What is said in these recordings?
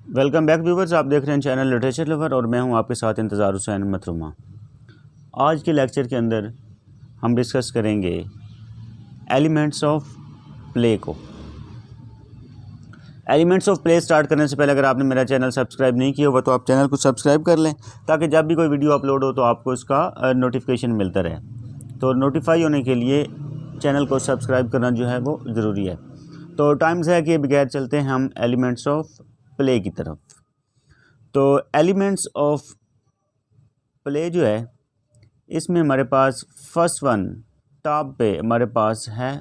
Welcome back viewers, आप देख रहे हैं चैनल लिटरेचर लवर और मैं हूं आपके साथ इंतज़ार हुसैन मतरुमा। आज के लेक्चर के अंदर हम डिस्कस करेंगे एलिमेंट्स ऑफ प्ले को। एलिमेंट्स ऑफ प्ले स्टार्ट करने से पहले अगर आपने मेरा चैनल सब्सक्राइब नहीं किया हुआ तो आप चैनल को सब्सक्राइब कर लें ताकि जब भी कोई वीडियो अपलोड हो तो आपको इसका नोटिफिकेशन मिलता रहे। तो नोटिफाई होने के लिए चैनल को सब्सक्राइब करना जो है वो ज़रूरी है। तो टाइम से कि बगैर चलते हैं हम एलिमेंट्स ऑफ प्ले की तरफ। तो एलिमेंट्स ऑफ प्ले जो है इसमें हमारे पास फर्स्ट वन टॉप पे हमारे पास है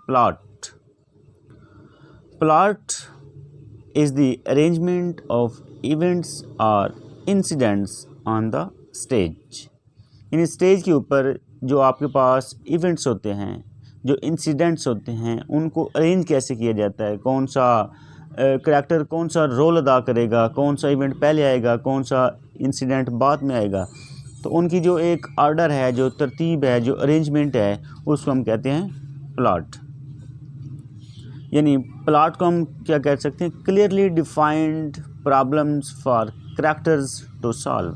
plot. Plot is the arrangement of events और इंसिडेंट्स ऑन द स्टेज। इन स्टेज के ऊपर जो आपके पास इवेंट्स होते हैं, जो इंसिडेंट्स होते हैं, उनको अरेंज कैसे किया जाता है, कौन सा करैक्टर कौन सा रोल अदा करेगा, कौन सा इवेंट पहले आएगा, कौन सा इंसिडेंट बाद में आएगा। तो उनकी जो एक ऑर्डर है, जो तरतीब है, जो अरेंजमेंट है, उसको हम कहते हैं प्लॉट। यानी प्लॉट को हम क्या कह सकते हैं, clearly defined problems for characters to solve.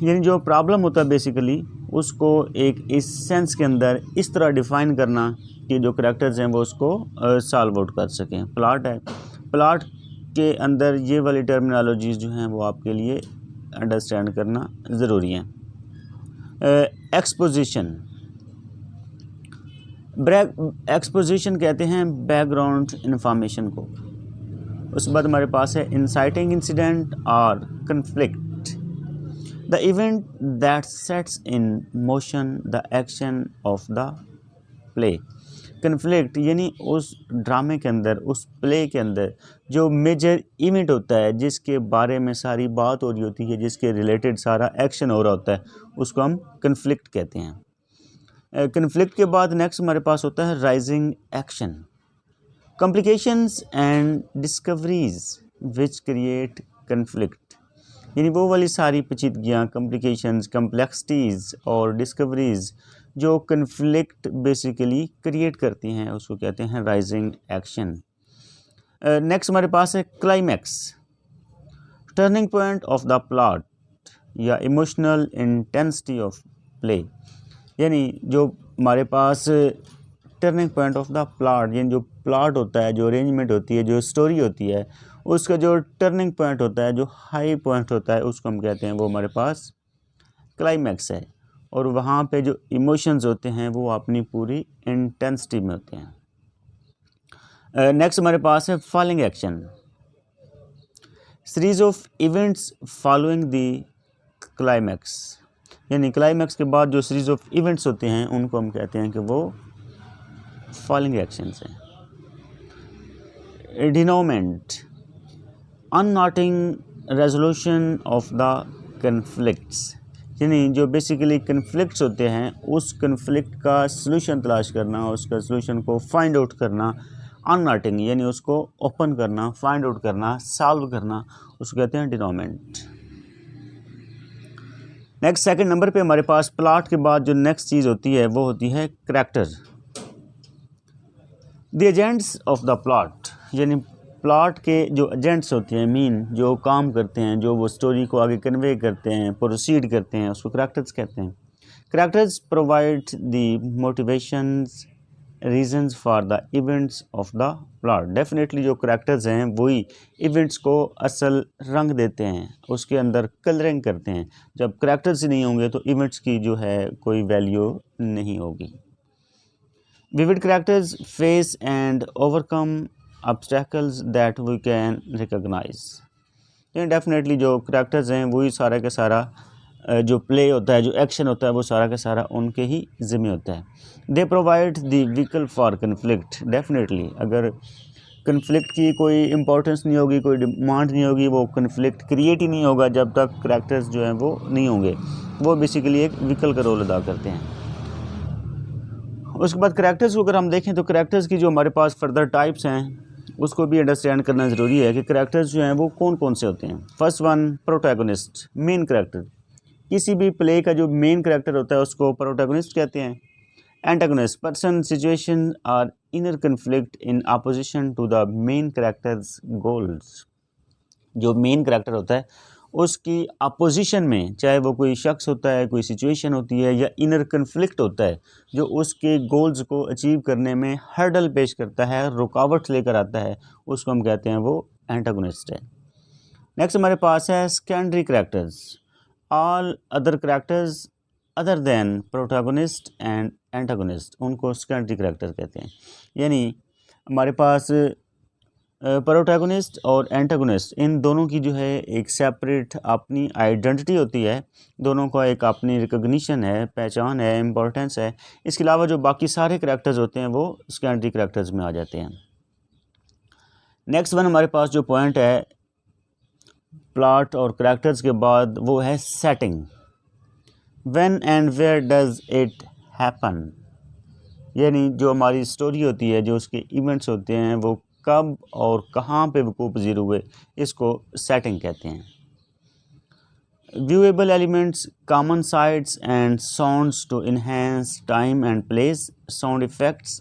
यानी जो प्रॉब्लम होता है बेसिकली उसको एक इस सेंस के अंदर इस तरह डिफ़ाइन करना कि जो करैक्टर्स हैं वो उसको सॉल्व आउट कर सकें। प्लॉट है, प्लॉट के अंदर ये वाली टर्मिनोलॉजीज़ जो हैं वो आपके लिए अंडरस्टैंड करना ज़रूरी है। एक्सपोजिशन, एक्सपोजिशन कहते हैं बैकग्राउंड इंफॉर्मेशन को। उसके बाद हमारे पास है इंसाइटिंग इंसिडेंट और conflict, the event that sets in motion the action of the play. Conflict यानी उस ड्रामे के अंदर, उस प्ले के अंदर जो मेजर इवेंट होता है, जिसके बारे में सारी बात हो रही होती है, जिसके रिलेटेड सारा एक्शन हो रहा होता है, उसको हम कन्फ्लिक्ट कहते हैं। कन्फ्लिक्ट के बाद नेक्स्ट हमारे पास होता है rising action, complications and discoveries which create conflict. यानी वो वाली सारी पेचीदगियाँ, कॉम्प्लिकेशंस, कम्प्लेक्सिटीज़ और डिस्कवरीज़ जो कन्फ्लिक्ट बेसिकली क्रिएट करती हैं, उसको कहते हैं राइजिंग एक्शन। नेक्स्ट हमारे पास है climax, turning point of the plot या इमोशनल इंटेंसिटी ऑफ प्ले। यानी जो हमारे पास turning point of the plot, यानी जो प्लॉट होता है, जो अरेंजमेंट होती है, जो स्टोरी होती है, उसका जो टर्निंग पॉइंट होता है, जो हाई पॉइंट होता है, उसको हम कहते हैं वो हमारे पास क्लाइमैक्स है। और वहाँ पे जो इमोशंस होते हैं वो अपनी पूरी इंटेंसिटी में होते हैं। नेक्स्ट हमारे पास है following action, series of events following the climax. यानी क्लाइमैक्स के बाद जो सीरीज ऑफ इवेंट्स होते हैं उनको हम कहते हैं कि वो फॉलोइंग एक्शंस हैं। डिनोमेंट, अननॉटिंग रेजोल्यूशन ऑफ द कन्फ्लिक्ट्स। यानी जो बेसिकली कन्फ्लिक्ट्स होते हैं उस कन्फ्लिक्ट का सलूशन तलाश करना, उसका सलूशन को फाइंड आउट करना। अननॉटिंग यानी उसको ओपन करना, फाइंड आउट करना, सॉल्व करना, उसको कहते हैं डिनोमेंट। नेक्स्ट सेकंड नंबर पे हमारे पास प्लॉट के बाद जो नेक्स्ट चीज़ होती है वो होती है character, the agents of the plot. यानी प्लॉट के जो एजेंट्स होते हैं, मीन जो काम करते हैं, जो वो स्टोरी को आगे कन्वे करते हैं, प्रोसीड करते हैं, उसको करैक्टर्स कहते हैं। Characters provide the motivations, reasons for the events of the plot. Definitely जो करैक्टर्स हैं वही इवेंट्स को असल रंग देते हैं, उसके अंदर कलरिंग करते हैं। जब करैक्टर्स ही नहीं होंगे तो इवेंट्स की जो है कोई वैल्यू नहीं होगी। Vivid characters face and overcome obstacles that we can recognize। यानी डेफिनेटली जो करैक्टर्स हैं वही सारा का सारा जो प्ले होता है, जो एक्शन होता है, वो सारा का सारा उनके ही ज़िम्मे होता है। They provide the vehicle for conflict. Definitely अगर कन्फ्लिक्ट की कोई इंपॉर्टेंस नहीं होगी, कोई डिमांड नहीं होगी, वो कन्फ्लिक्ट क्रिएट ही नहीं होगा जब तक करैक्टर्स जो हैं वो नहीं होंगे। वो बेसिकली एक व्हीकल का रोल अदा करते हैं। उसके बाद करैक्टर्स को अगर हम देखें तो करैक्टर्स की जो हमारे पास फर्दर टाइप्स हैं उसको भी अंडरस्टैंड करना ज़रूरी है कि करैक्टर्स जो हैं वो कौन कौन से होते हैं। First one protagonist, main character. किसी भी प्ले का जो मेन करैक्टर होता है उसको प्रोटैगनिस्ट कहते हैं। एंटागनिस्ट, पर्सन, सिचुएशन और inner conflict in opposition to the main character's goals. जो मेन कैरेक्टर होता है उसकी अपोजिशन में, चाहे वो कोई शख्स होता है, कोई सिचुएशन होती है, या इनर कन्फ्लिक्ट होता है जो उसके गोल्स को अचीव करने में हर्डल पेश करता है, रुकावट लेकर आता है, उसको हम कहते हैं वो एंटागोनिस्ट है। नेक्स्ट हमारे पास है secondary characters. All other characters other than protagonist and antagonist, उनको सेकेंडरी कैरेक्टर कहते हैं। यानी हमारे पास प्रोटैगोनिस्ट और एंटागोनिस्ट, इन दोनों की जो है एक सेपरेट अपनी आइडेंटिटी होती है, दोनों का एक अपनी रिकग्निशन है, पहचान है, इम्पोर्टेंस है। इसके अलावा जो बाकी सारे कैरेक्टर्स होते हैं वो सेकेंडरी कैरेक्टर्स में आ जाते हैं। नेक्स्ट वन हमारे पास जो पॉइंट है प्लॉट और कैरेक्टर्स के बाद, वो है setting. When and where does it happen, यानी जो हमारी स्टोरी होती है, जो उसके इवेंट्स होते हैं, वो कब और कहाँ पे वकूफ़ पज़ीर हुए, इसको सेटिंग कहते हैं। Viewable elements, common sights and sounds to enhance time and place, sound effects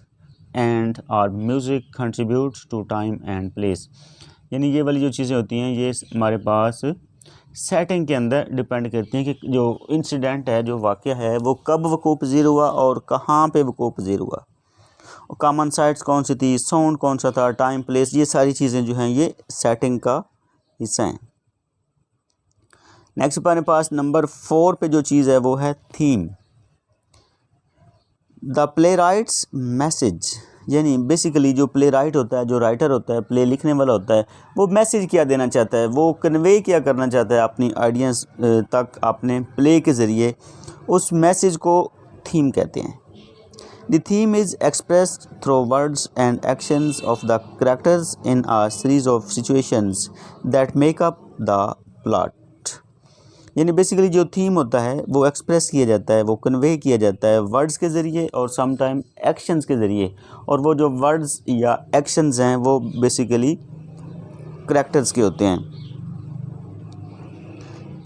and और music contribute to time and place. यानी ये वाली जो चीज़ें होती हैं ये हमारे पास सेटिंग के अंदर डिपेंड करती हैं कि जो इंसिडेंट है, जो वाक़या है, वो कब वकूफ़ पज़ीर हुआ और कहाँ पे वकूफ़ पज़ीर हुआ, कॉमन साइट्स कौन सी थी, साउंड कौन सा था, टाइम प्लेस, ये सारी चीज़ें जो हैं ये सेटिंग का हिस्सा हैं। नेक्स्ट हमारे पास नंबर 4 पे जो चीज़ है वो है theme. The play rights message, यानी बेसिकली जो प्ले राइट होता है, जो राइटर होता है, प्ले लिखने वाला होता है, वो मैसेज क्या देना चाहता है, वो कन्वे क्या करना चाहता है अपनी ऑडियंस तक अपने प्ले के ज़रिए, उस मैसेज को थीम कहते हैं। The theme is expressed through words and actions of the characters in a series of situations that make up the plot. यानी बेसिकली जो थीम होता है वो एक्सप्रेस किया जाता है, वो कन्वे किया जाता है वर्ड्स के ज़रिए और समटाइम एक्शंस के ज़रिए, और वो जो वर्ड्स या एक्शंस हैं वो बेसिकली करैक्टर्स के होते हैं।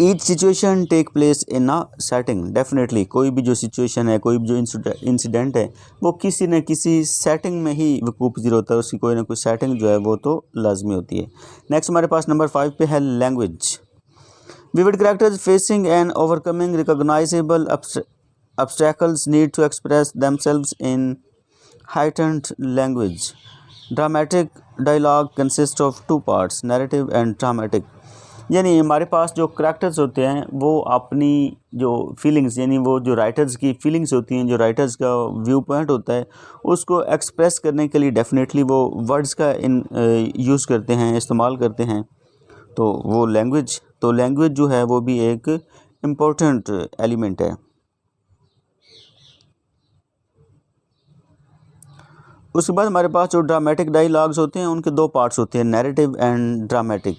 Each situation take place in a setting, definitely कोई भी जो सिचुएशन है, कोई भी जो इंसिडेंट है, वो किसी न किसी सेटिंग में ही वकूफ़ पज़ीर होता है, उसकी कोई ना कोई सेटिंग जो है वो तो लाजमी होती है। नेक्स्ट हमारे पास नंबर 5 पे है language. Vivid characters facing and overcoming recognisable obstacles need to express themselves in heightened language. Dramatic dialogue consists of two parts, narrative and dramatic. यानी हमारे पास जो करैक्टर्स होते हैं वो अपनी जो फीलिंग्स, यानी वो जो राइटर्स की फीलिंग्स होती हैं, जो राइटर्स का व्यू पॉइंट होता है, उसको एक्सप्रेस करने के लिए डेफिनेटली वो वर्ड्स का यूज़ करते हैं, इस्तेमाल करते हैं, तो वो लैंग्वेज, तो लैंग्वेज जो है वो भी एक इम्पोर्टेंट एलिमेंट है। उसके बाद हमारे पास जो ड्रामेटिक डायलॉग्स होते हैं उनके 2 पार्ट्स होते हैं, नैरेटिव एंड ड्रामेटिक।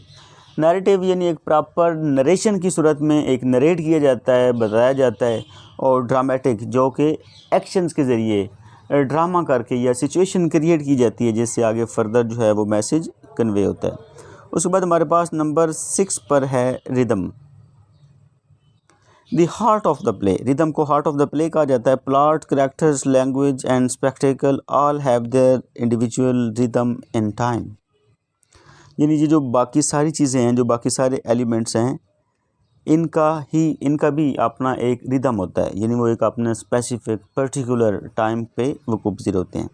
नैरेटिव यानी एक प्रॉपर नरेशन की सूरत में एक नरेट किया जाता है, बताया जाता है, और ड्रामेटिक जो कि एक्शंस के ज़रिए ड्रामा करके या सिचुएशन क्रिएट की जाती है, जिससे आगे फर्दर जो है वो मैसेज कन्वे होता है। उसके बाद हमारे पास नंबर 6 पर है rhythm. The heart of the play, rhythm को हार्ट ऑफ द प्ले कहा जाता है। Plot, characters, language and spectacle all have their individual rhythm in time. यानी ये जो बाकी सारी चीज़ें हैं, जो बाकी सारे एलिमेंट्स हैं, इनका भी अपना एक रिदम होता है, यानी वो एक अपना स्पेसिफिक पर्टिकुलर टाइम पे वकूफ़ पज़ीर होते हैं।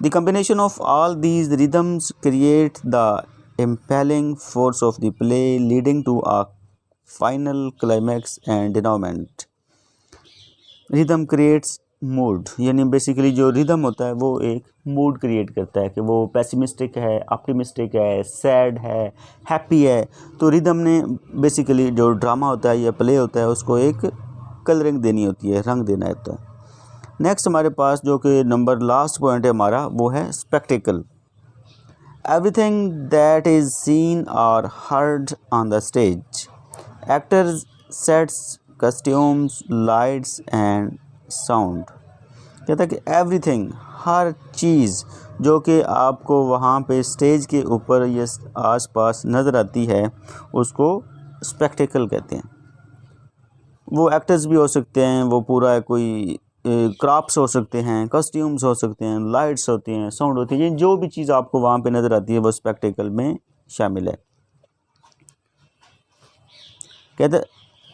The combination of all these rhythms create the impelling force of the play leading to a final climax and denouement. Rhythm creates mood, यानी बेसिकली जो रिदम होता है वो एक मूड क्रिएट करता है कि वो पेसिमिस्टिक है, ऑप्टिमिस्टिक है, सैड है, हैप्पी है। तो रिदम ने बेसिकली जो ड्रामा होता है या प्ले होता है उसको एक कलरिंग देनी होती है, रंग देना होता है। नेक्स्ट हमारे पास जो कि नंबर लास्ट पॉइंट है हमारा, वो है spectacle. Everything that is seen और heard on the stage, actors, sets, costumes, lights and sound. कहता है कि एवरीथिंग, हर चीज़ जो कि आपको वहाँ पे स्टेज के ऊपर या आसपास नज़र आती है उसको स्पेक्टिकल कहते हैं। वो एक्टर्स भी हो सकते हैं, वो पूरा कोई क्राफ्ट्स हो सकते हैं, कस्ट्यूम्स हो सकते हैं, लाइट्स होती हैं, साउंड होती है, जो भी चीज़ आपको वहाँ पे नज़र आती है वो स्पेक्टिकल में शामिल है। कहते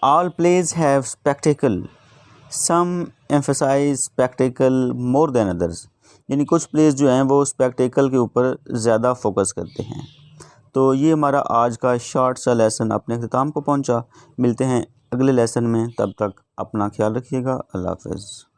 all plays have spectacle, some emphasize spectacle more than others, यानी कुछ प्लेस जो हैं वो स्पेक्टिकल के ऊपर ज़्यादा फोकस करते हैं। तो ये हमारा आज का शॉर्ट सा लेसन अपने अख्ताम को पहुंचा। मिलते हैं अगले लेसन में, तब तक अपना ख्याल रखिएगा। अल्लाह हाफ़िज़।